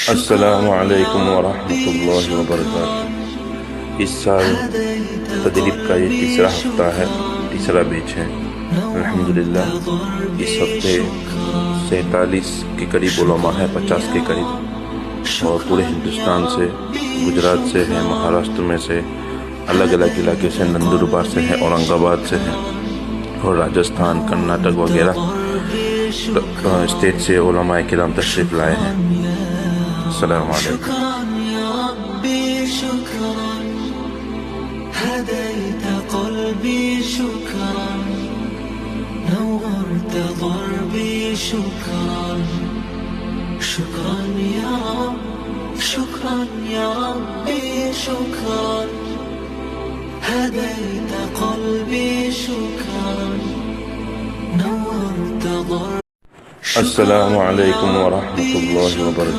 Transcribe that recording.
अस्सलामु अलैकुम वरहमतुल्लाहि वबरकातुह। इस साल तदरीब का ये तीसरा हफ्ता है, तीसरा बैच है अल्हम्दुलिल्लाह। इस हफ्ते 47 के करीब उलमा है, 50 के करीब, और पूरे हिंदुस्तान से, गुजरात से है, महाराष्ट्र में से, अलग अलग इलाके से, नंदुरबार से है, औरंगाबाद से है, और राजस्थान, कर्नाटक वगैरह स्टेट से उलमा किराम तशरीफ लाए हैं। अस्सलामु अलैकुम। هديت قلبي شكرا نورت ضربي شكرا شكرا يا رب شكرا يا ربي شكرا هديت قلبي شكرا نورت ضربي अस्सलामु अलैकुम वरहमतुल्लाहि वबरकातुह।